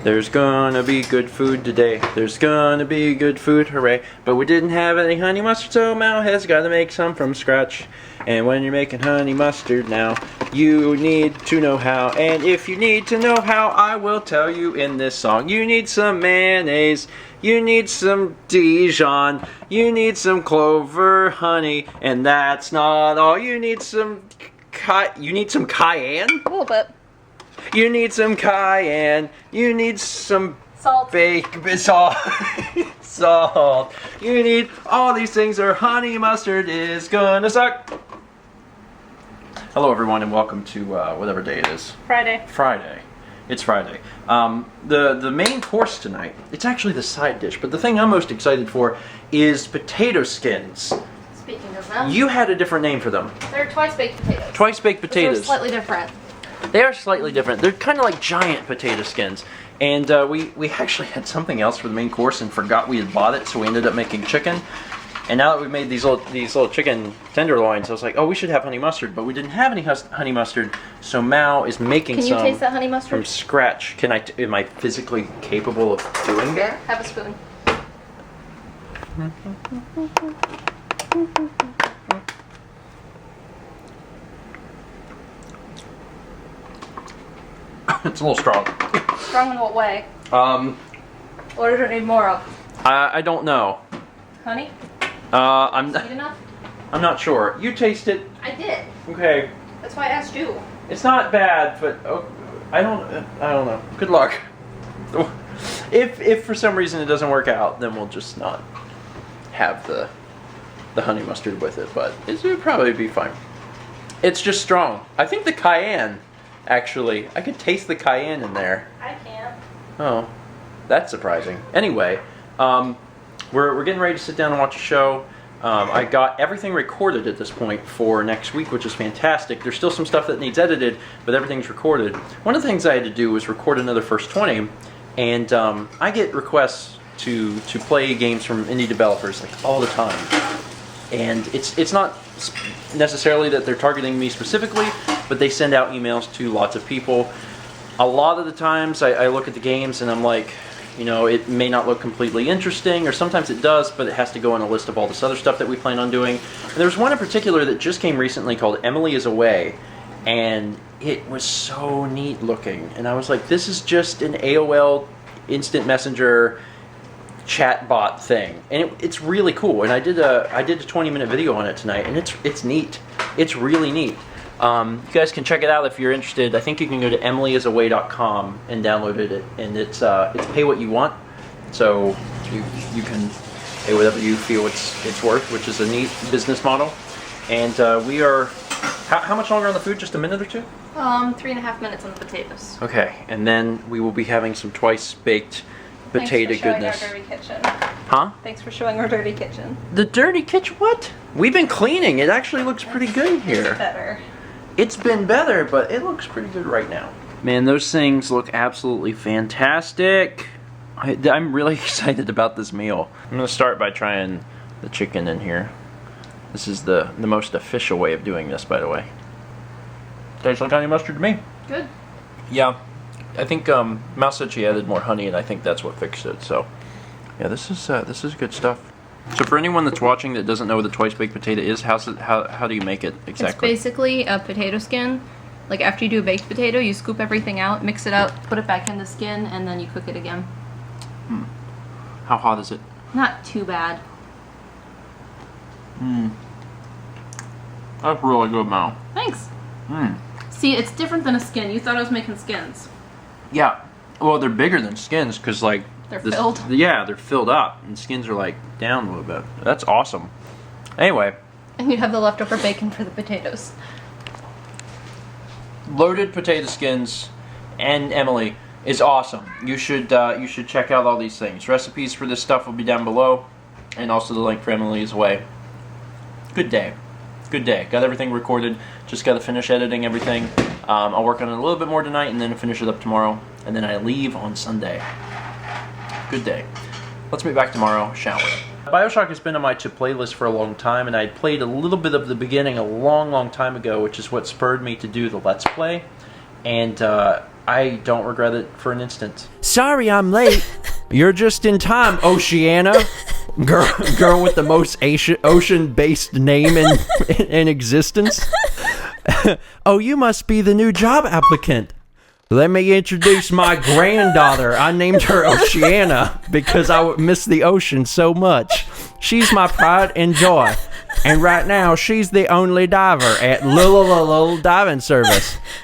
There's gonna be good food today. There's gonna be good food, hooray. But we didn't have any honey mustard, so Mal has got to make some from scratch. And when you're making honey mustard now, you need to know how. And if you need to know how, I will tell you in this song. You need some mayonnaise, you need some Dijon, you need some clover honey, and that's not all. You need some cayenne? A little bit. You need some cayenne. You need some Salt. Salt. You need all these things or honey mustard is gonna suck. Hello everyone and welcome to whatever day it is. Friday. Friday. It's Friday. The main course tonight, it's actually the side dish, but the thing I'm most excited for is potato skins. Speaking of them. You had a different name for them. They're twice baked potatoes. Twice baked potatoes. They're slightly different. They are slightly different. They're kind of like giant potato skins. And we actually had something else for the main course and forgot we had bought it, so we ended up making chicken. And now that we've made these little chicken tenderloins, I was like, oh, we should have honey mustard, but we didn't have any honey mustard, so Mao is making some. Can you taste that honey mustard? From scratch. Am I physically capable of doing that? Have a spoon. It's a little strong. Strong in what way? What does it need more of? I don't know. Honey? Sweet enough? I'm not sure. You taste it. I did. Okay. That's why I asked you. It's not bad, but I don't know. Good luck. If for some reason it doesn't work out, then we'll just not have the honey mustard with it. But it would probably be fine. It's just strong. I think the cayenne. Actually, I could taste the cayenne in there. I can't. Oh, that's surprising. Anyway, we're getting ready to sit down and watch a show. I got everything recorded at this point for next week, which is fantastic. There's still some stuff that needs edited, but everything's recorded. One of the things I had to do was record another First 20, and I get requests to play games from indie developers like all the time. And it's not necessarily that they're targeting me specifically, but they send out emails to lots of people. A lot of the times I look at the games and I'm like, you know, it may not look completely interesting, or sometimes it does, but it has to go on a list of all this other stuff that we plan on doing. And there's one in particular that just came recently called Emily is Away, and it was so neat looking. And I was like, this is just an AOL instant messenger chat bot thing, and it's really cool. And I did a 20-minute video on it tonight, and it's neat. It's really neat. You guys can check it out if you're interested. I think you can go to emilyisaway.com and download it, and it's pay what you want, so you can pay whatever you feel it's worth, which is a neat business model. And we are how much longer on the food? Just a minute or two? 3.5 minutes on the potatoes. Okay, and then we will be having some twice baked potato goodness. Thanks for showing our dirty kitchen. Huh? Thanks for showing our dirty kitchen. The dirty kitchen? What? We've been cleaning. It actually looks pretty good in here. It's better. It's been better, but it looks pretty good right now. Man, those things look absolutely fantastic. I'm really excited about this meal. I'm going to start by trying the chicken in here. This is the most official way of doing this, by the way. Tastes like honey mustard to me. Good. Yeah. I think Mal said she added more honey, and I think that's what fixed it. So, yeah, this is good stuff. So, for anyone that's watching that doesn't know what the twice baked potato is, how do you make it exactly? It's basically a potato skin. Like after you do a baked potato, you scoop everything out, mix it up, put it back in the skin, and then you cook it again. How hot is it? Not too bad. That's really good, Mal. Thanks. See, it's different than a skin. You thought I was making skins. Yeah. Well, they're bigger than skins because, like... They're filled? Yeah, they're filled up. And skins are, like, down a little bit. That's awesome. Anyway. And you have the leftover bacon for the potatoes. Loaded potato skins and Emily is awesome. You should check out all these things. Recipes for this stuff will be down below. And also the link for Emily is Away. Good day. Good day. Got everything recorded. Just got to finish editing everything. I'll work on it a little bit more tonight and then finish it up tomorrow. And then I leave on Sunday. Good day. Let's meet back tomorrow, shall we? BioShock has been on my to-play list for a long time, and I played a little bit of the beginning a long, long time ago, which is what spurred me to do the Let's Play. and I don't regret it for an instant. Sorry I'm late. You're just in time, Oceana. Girl with the most ocean-based name in existence. Oh, you must be the new job applicant. Let me introduce my granddaughter. I named her Oceana because I would miss the ocean so much. She's my pride and joy. And right now, she's the only diver at Lil Diving Service.